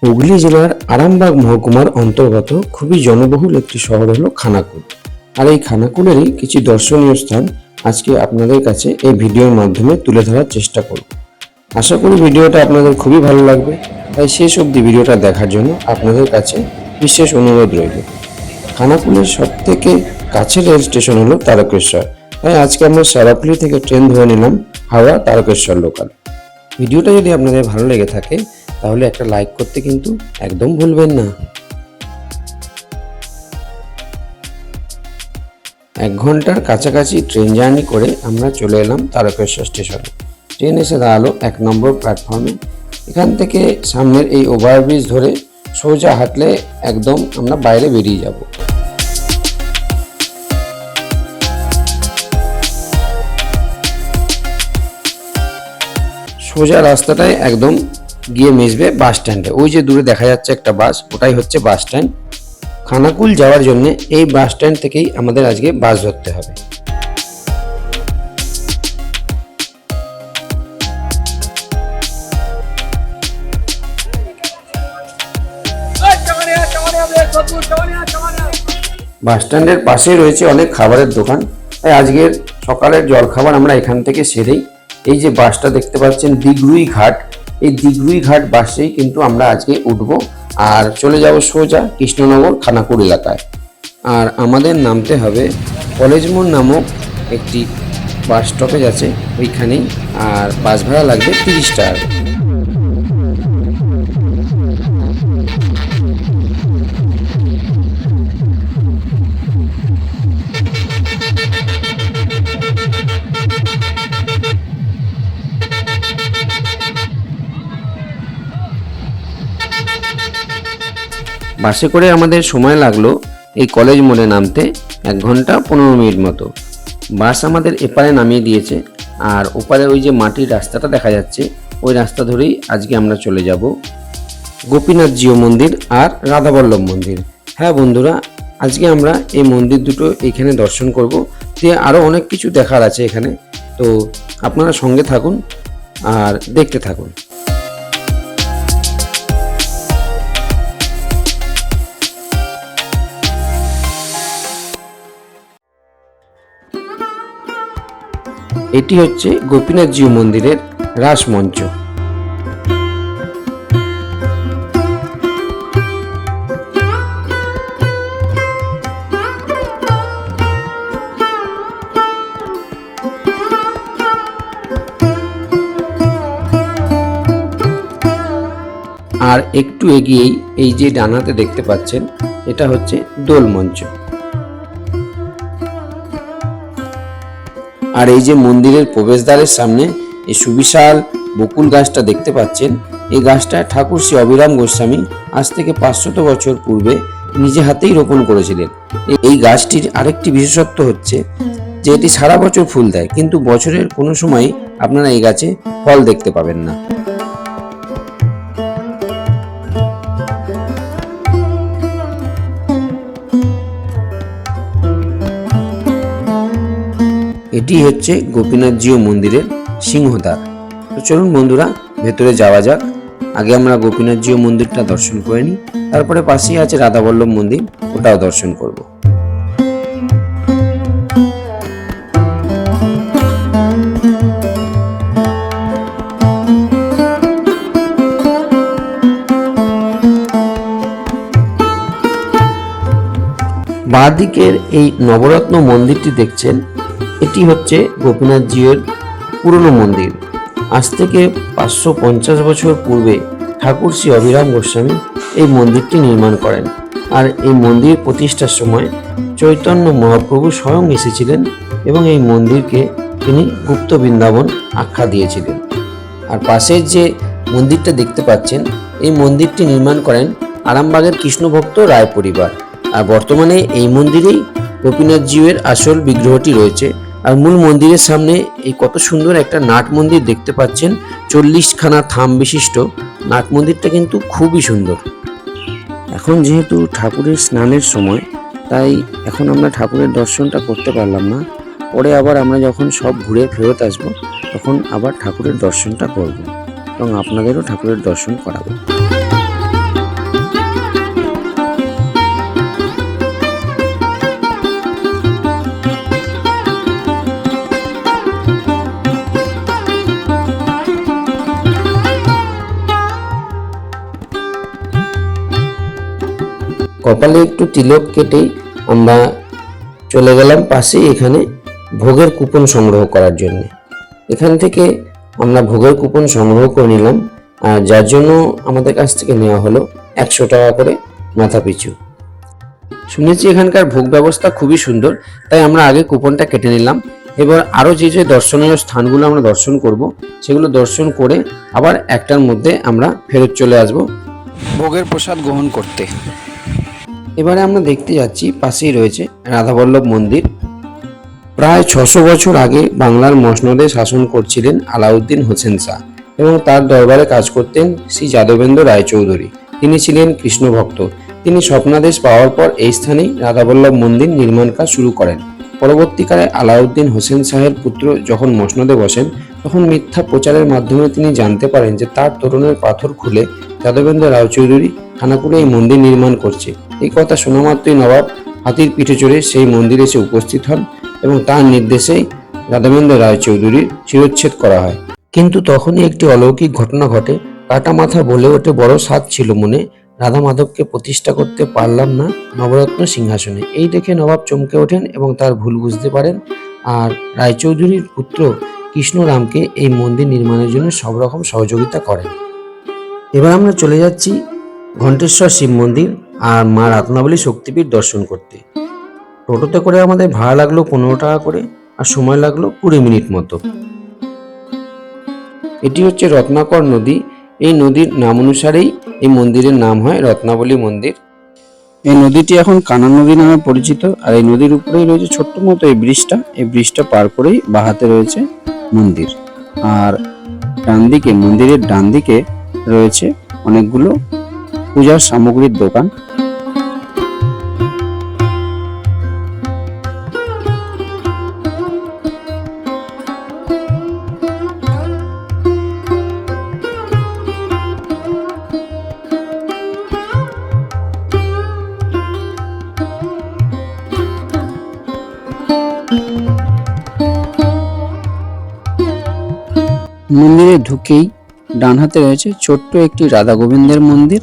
হুগলি জেলার আরামবাগ মহকুমার অন্তর্গত খুবই জনবহুল একটি শহর হলো খানাকুল। আর এই খানাকুলেরই কিছু দর্শনীয় স্থান আজকে আপনাদের কাছে এই ভিডিওর মাধ্যমে তুলে ধরার চেষ্টা করব। আশা করি ভিডিওটা আপনাদের খুবই ভালো লাগবে, তাই শেষ অবধি ভিডিওটা দেখার জন্য আপনাদের কাছে বিশেষ অনুরোধ রইল। খানাকুলের সব থেকে কাছের রেল স্টেশন হলো তারকেশ্বর, তাই আজকে আমরা সারাপুলি থেকে ট্রেন ধরে নিলাম হাওড়া তারকেশ্বর লোকাল। ভিডিওটা যদি আপনাদের ভালো লেগে থাকে তাহলে একটা লাইক করতে কিন্তু একদম ভুলবেন না। 1 ঘন্টার কাছাকাছি ট্রেন জার্নি করে আমরা চলে এলাম তারকেশ্বর স্টেশনে। ট্রেন এসে দাঁড়ালো 1 নম্বর প্ল্যাটফর্মে। এখান থেকে সামনের এই ওভারব্রিজ ধরে সোজা হাঁটলে একদম আমরা বাইরে বেরিয়ে যাব। সোজা রাস্তাটায় একদম গিয়ে মিশবে বাস স্ট্যান্ডে। ওই যে দূরে দেখা যাচ্ছে একটা বাস, ওটাই হচ্ছে বাস স্ট্যান্ড। খানাকুল যাওয়ার জন্য এই বাস স্ট্যান্ড থেকেই আমাদের আজকে বাস ধরতে হবে। বাস স্ট্যান্ডের পাশেই রয়েছে অনেক খাবারের দোকান, তাই আজকের সকালের জলখাবার আমরা এখান থেকে সেরেই এই যে বাসটা দেখতে পাচ্ছেন দিগরুই ঘাট, এই দিগরুই ঘাট বাসেই কিন্তু আমরা আজকে উঠবো আর চলে যাব সোজা কৃষ্ণনগর খানাকুল এলাকায়। আর আমাদের নামতে হবে কলেজ মোড় নামক একটি বাস স্টপেজ আছে ওইখানেই, আর বাস ভাড়া লাগবে 30 টাকা। বাসে করে আমাদের সময় লাগলো এই কলেজ মোড়ে নামতে 1 ঘন্টা 15 মিনিট মতো। বাস আমাদের এপারে নামিয়ে দিয়েছে, আর ওপারে ওই যে মাটির রাস্তাটা দেখা যাচ্ছে ওই রাস্তা ধরেই আজকে আমরা চলে যাব গোপীনাথ জিউ মন্দির আর রাধাবল্লভ মন্দির। হ্যাঁ বন্ধুরা, আজকে আমরা এই মন্দির দুটো এখানে দর্শন করব, দিয়ে আরও অনেক কিছু দেখার আছে এখানে। তো আপনারা সঙ্গে থাকুন আর দেখতে থাকুন। এটি হচ্ছে গোপীনাথ জিউ মন্দিরের রাসমঞ্চ। আর একটু এগিয়েই এই যে ডানাতে দেখতে পাচ্ছেন এটা হচ্ছে দোল মঞ্চ। আর এই যে মন্দিরের প্রবেশদ্বারের সামনে এই সুবিশাল বকুল গাছটা দেখতে পাচ্ছেন, এই গাছটা ঠাকুর শ্রী অবিরাম গোস্বামী আজ থেকে 500 বছর পূর্বে নিজে হাতেই রোপণ করেছিলেন। এই গাছটির আরেকটি বিশেষত্ব হচ্ছে যে এটি সারা বছর ফুল দেয়, কিন্তু বছরের কোনো সময় আপনারা এই গাছে ফল দেখতে পাবেন না। এটি হচ্ছে গোপীনাথ জিউ মন্দিরের সিংহদ্বার। তো চলুন বন্ধুরা ভেতরে যাওয়া যাক। আগে আমরা গোপীনাথ জিউ মন্দিরটা দর্শন করে নিই, তারপরে পাশেই আছে রাধাবল্লভ মন্দির, ওটাও দর্শন করব। বাঁ দিকের এই নবরত্ন মন্দিরটি দেখছেন, এটি হচ্ছে গোপীনাথ জিউর পুরনো মন্দির। আজ থেকে 550 বছর পূর্বে ঠাকুর শ্রী অবিরাম গোস্বামী এই মন্দিরটি নির্মাণ করেন। আর এই মন্দির প্রতিষ্ঠার সময় চৈতন্য মহাপ্রভু স্বয়ং এসেছিলেন এবং এই মন্দিরকে তিনি গুপ্ত বৃন্দাবন আখ্যা দিয়েছিলেন। আর পাশের যে মন্দিরটা দেখতে পাচ্ছেন, এই মন্দিরটি নির্মাণ করেন আরামবাগের কৃষ্ণভক্ত রায় পরিবার। আর বর্তমানে এই মন্দিরেই গোপীনাথ জিউয়ের আসল বিগ্রহটি রয়েছে। আর মূল মন্দিরের সামনে এই কত সুন্দর একটা নাট মন্দির দেখতে পাচ্ছেন, 40খানা থাম বিশিষ্ট নাট মন্দিরটা কিন্তু খুবই সুন্দর। এখন যেহেতু ঠাকুরের স্নানের সময়, তাই এখন আমরা ঠাকুরের দর্শনটা করতে পারলাম না। পরে আবার আমরা যখন সব ঘুরে ফেরত আসবো তখন আবার ঠাকুরের দর্শনটা করব এবং আপনাদেরও ঠাকুরের দর্শন করাবো। কপালে একটু তিলক কেটেই আমরা চলে গেলাম পাশেই এখানে ভোগের কুপন সংগ্রহ করার জন্য। এখান থেকে আমরা ভোগের কুপন সংগ্রহ করে নিলাম, আর যার জন্য আমাদের কাছ থেকে নেওয়া হলো 100 টাকা করে মাথা পিছু। শুনেছি এখানকার ভোগ ব্যবস্থা খুবই সুন্দর, তাই আমরা আগে কুপনটা কেটে নিলাম। এবার আরও যে যে দর্শনীয় স্থানগুলো আমরা দর্শন করব সেগুলো দর্শন করে আবার একটার মধ্যে আমরা ফেরত চলে আসব ভোগের প্রসাদ গ্রহণ করতে। এবারে আমরা দেখতে যাচ্ছি পাশেই রয়েছে রাধাবল্লভ মন্দির। প্রায় 600 বছর আগে বাংলার মসনদে শাসন করছিলেন আলাউদ্দিন হোসেন শাহ এবং তার দরবারে কাজ করতেন শ্রী যাদবেন্দ্র রায়চৌধুরী। তিনি ছিলেন কৃষ্ণ ভক্ত। তিনি স্বপ্নাদেশ পাওয়ার পর এই স্থানেই রাধাবল্লভ মন্দির নির্মাণ কাজ শুরু করেন। পরবর্তীকালে আলাউদ্দিন হোসেন শাহের পুত্র যখন মসনদে বসেন তখন মিথ্যা প্রচারের মাধ্যমে তিনি জানতে পারেন যে তার তরুণের পাথর খুলে যাদবেন্দ্র রায়চৌধুরী খানাকুলে এই মন্দির নির্মাণ করছে। এই কথা শোনা মাত্রই নবাব হাতির পিঠে চড়ে সেই মন্দিরে এসে উপস্থিত হন এবং তার নির্দেশেই যাদবেন্দ্র রায়চৌধুরীর শিরচ্ছেদ করা হয়। কিন্তু তখনই একটি অলৌকিক ঘটনা ঘটে। কাটা মাথা বলে ওঠে, বড় সাধ ছিল মনে, রাধা মাধবকে প্রতিষ্ঠা করতে পারলাম না নবরত্ন সিংহাসনে। এই দেখে নবাব চমকে ওঠেন এবং তার ভুল বুঝতে পারেন, আর রায়চৌধুরীর পুত্র কৃষ্ণরামকে এই মন্দির নির্মাণের জন্য সব রকম সহযোগিতা করেন। এবার আমরা চলে যাচ্ছি ঘণ্টেশ্বর শিব মন্দির আর মা রত্নাবলী শক্তিপীঠ দর্শন করতে। টোটোতে করে আমাদের ভাড়া লাগলো 15 টাকা করে, আর সময় লাগলো 20 মিনিট মতো। এটি হচ্ছে রত্নাকর নদী। এই নদীর নাম অনুসারেই এই মন্দিরের নাম হয় রত্নাবলী মন্দির। এই নদীটি এখন কানা নদী নামে পরিচিত, আর এই নদীর উপরেই রয়েছে ছোট্ট মতো এই ব্রিজটা পার করেই বাহাতে রয়েছে মন্দির। আর মন্দিরের ডান দিকে রয়েছে অনেকগুলো পূজার সামগ্রীর দোকান। মন্দিরে ঢুকেই ডান হাতে রয়েছে ছোট্ট একটি রাধা গোবিন্দের মন্দির।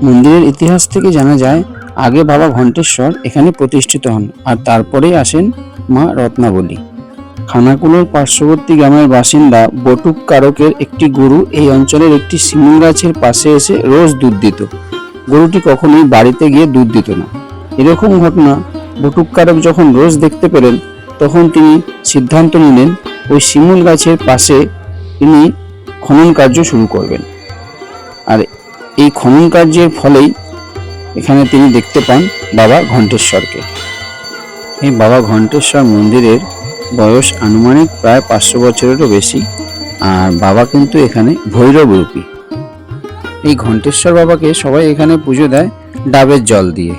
মন্দিরের ইতিহাস থেকে জানা যায় আগে বাবা ঘণ্টেশ্বর এখানে প্রতিষ্ঠিত হন, আর তারপরেই আসেন মা রত্নাবলী। খানাকুলোর পার্শ্ববর্তী গ্রামের বাসিন্দা বটুক কারকের একটি গরু এই অঞ্চলের একটি শিমুল গাছের পাশে এসে রোজ দুধ দিত। গরুটি কখনোই বাড়িতে গিয়ে দুধ দিত না। এরকম ঘটনা বটুক কারক যখন রোজ দেখতে পেলেন তখন তিনি সিদ্ধান্ত নিলেন ওই শিমুল গাছের পাশে তিনি খনন কার্য শুরু করবেন। আর এই খনন কার্যের ফলেই এখানে তিনি দেখতে পান বাবা ঘণ্টেশ্বরকে। এই বাবা ঘণ্টেশ্বর মন্দিরের বয়স আনুমানিক প্রায় 500 বছরেরও বেশি, আর বাবা কিন্তু এখানে ভৈরব রূপী। এই ঘণ্টেশ্বর বাবাকে সবাই এখানে পুজো দেয় ডাবের জল দিয়ে।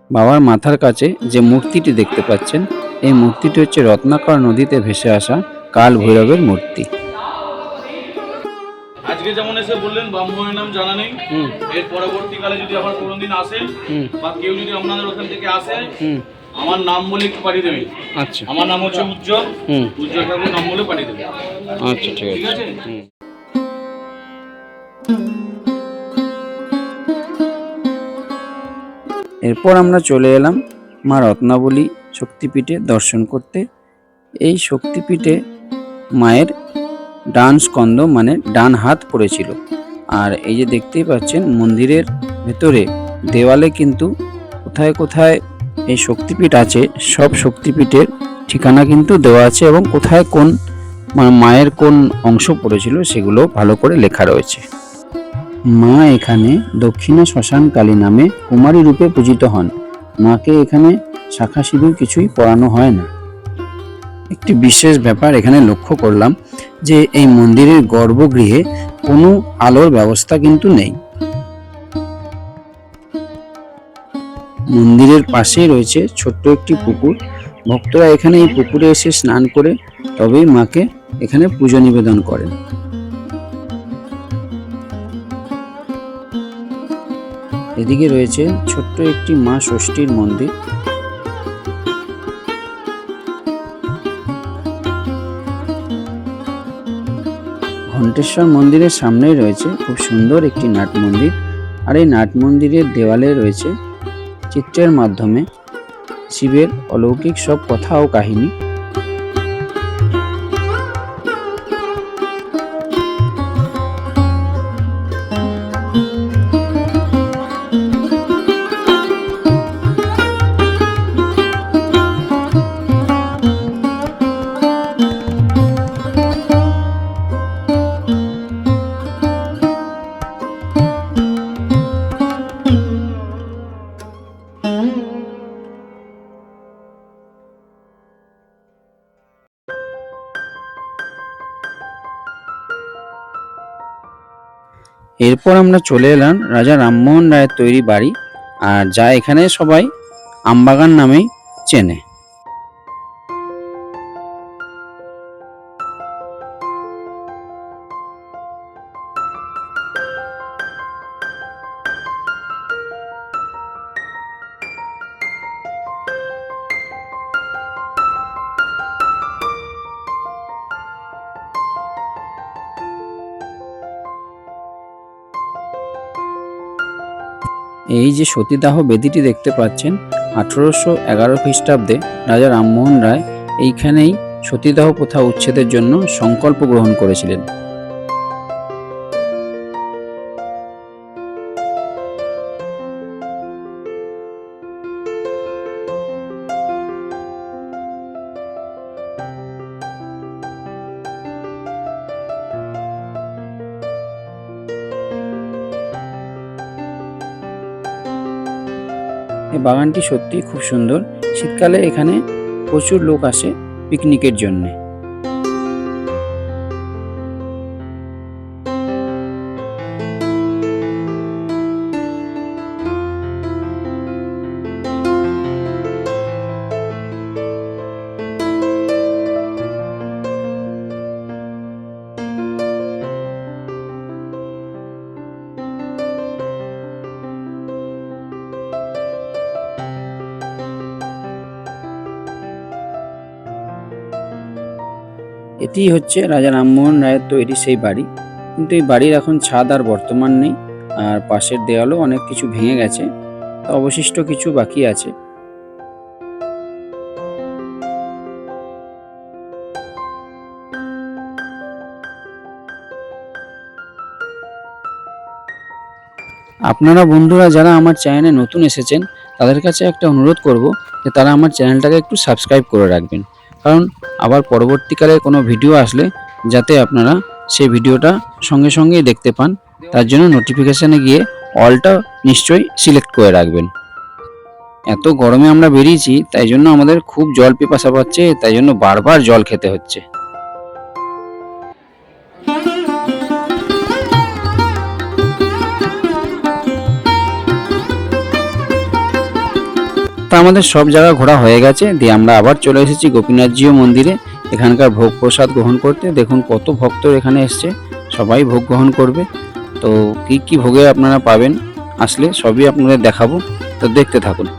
বাবার মাথার কাছে যে মূর্তিটি দেখতে পাচ্ছেন এই মূর্তিটি হচ্ছে রত্নাকর নদীতে ভেসে আসা কাল ভৈরবের মূর্তি। আজকে যেমন এসে বললেন ব্রাহ্মণের নাম জানা নেই, এর পরবর্তীকালে যদি আবার কোনোদিন আসেন বা কেউ যদি আপনাদের ওখান থেকে আসে আমার নাম বলে একটু পাঠিয়ে দেবেন। আচ্ছা, আমার নাম হচ্ছে উজ্জ্বল ঠাকুর, নাম বলে পাঠিয়ে দেবেন। আচ্ছা, ঠিক আছে। এরপর আমরা চলে এলাম মা রত্নাবলী শক্তিপীঠে দর্শন করতে। এই শক্তিপীঠে মায়ের ডান স্কন্ধ মানে ডান হাত পড়েছিল। আর এই যে দেখতেই পাচ্ছেন মন্দিরের ভেতরে দেওয়ালে কিন্তু কোথায় কোথায় এই শক্তিপীঠ আছে সব শক্তিপীঠের ঠিকানা কিন্তু দেওয়া আছে, এবং কোথায় কোন মায়ের কোন অংশ পড়েছিল সেগুলো ভালো করে লেখা রয়েছে। মা এখানে দক্ষিণা শ্মশান কালী নামে কুমারী রূপে পূজিত হন। মাকে এখানে শাখা সিঁদুর কিছুই পরানো হয় না। একটি বিশেষ ব্যাপার এখানে লক্ষ্য করলাম যে এই মন্দিরের গর্ভগৃহে কোনো আলোর ব্যবস্থা কিন্তু নেই। মন্দিরের পাশেই রয়েছে ছোট্ট একটি পুকুর। ভক্তরা এখানে এই পুকুরে এসে স্নান করে তবেই মাকে এখানে পুজো নিবেদন করেন। এদিকে রয়েছে ছোট্ট একটি মা ষষ্ঠীর মন্দির। ঘণ্টেশ্বর মন্দিরের সামনেই রয়েছে খুব সুন্দর একটি নাট মন্দির, আর এই নাট মন্দিরের দেওয়ালে রয়েছে চিত্রের মাধ্যমে শিবের অলৌকিক সব কথা ও কাহিনী। এরপর আমরা চলে এলাম রাজা রামমোহন রায়ের তৈরি বাড়ি, আর যা এখানে সবাই আমবাগান নামেই চেনে। এই যে সতীদাহ বেদিটি দেখতে পাচ্ছেন, 1811 খ্রিস্টাব্দে রাজা রামমোহন রায় এইখানেই সতীদাহ প্রথা উচ্ছেদের জন্য সংকল্প গ্রহণ করেছিলেন। এই বাগানটি সত্যি খুব সুন্দর। শীতকালে এখানে প্রচুর লোক আসে পিকনিকের জন্য। এটি হচ্ছে রাজা রামমোহন রায়ের তৈরি সেই বাড়ি, কিন্তু এই বাড়ির এখন ছাদ আর বর্তমান নেই, আর পাশের দেওয়ালও অনেক কিছু ভেঙে গেছে, তো অবশিষ্ট কিছু বাকি আছে। আপনারা বন্ধুরা যারা আমার চ্যানেলে নতুন এসেছেন তাদের কাছে একটা অনুরোধ করব যে তারা আমার চ্যানেলটাকে একটু সাবস্ক্রাইব করে রাখবেন, কারণ আবার পরবর্তীকালে কোনো ভিডিও আসলে যাতে আপনারা সেই ভিডিওটা সঙ্গে সঙ্গেই দেখতে পান, তার জন্য নোটিফিকেশানে গিয়ে অলটা নিশ্চয়ই সিলেক্ট করে রাখবেন। এত গরমে আমরা বেরিয়েছি, তাই জন্য আমাদের খুব জল পিপাসা পাচ্ছে, তাই জন্য বারবার জল খেতে হচ্ছে। তা আমাদের সব জায়গা ঘোরা হয়ে গেছে, দিয়ে আমরা আবার চলে এসেছি গোপীনাথজিও মন্দিরে এখানকার ভোগ প্রসাদ গ্রহণ করতে। দেখুন কত ভক্ত এখানে এসছে, সবাই ভোগ গ্রহণ করবে। তো কি কি ভোগে আপনারা পাবেন আসলে সবই আপনাদের দেখাবো, তো দেখতে থাকুন।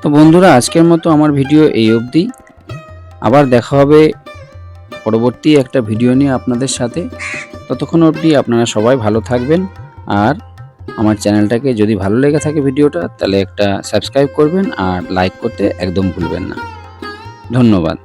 তো বন্ধুরা আজকের মতো আমার ভিডিও এই অবধি, আবার দেখা হবে পরবর্তী একটা ভিডিও নিয়ে আপনাদের সাথে। ততক্ষণ অবধি আপনারা সবাই ভালো থাকবেন, আর আমার চ্যানেলটাকে যদি ভালো লেগে থাকে ভিডিওটা, তাহলে একটা সাবস্ক্রাইব করবেন আর লাইক করতে একদম ভুলবেন না। ধন্যবাদ।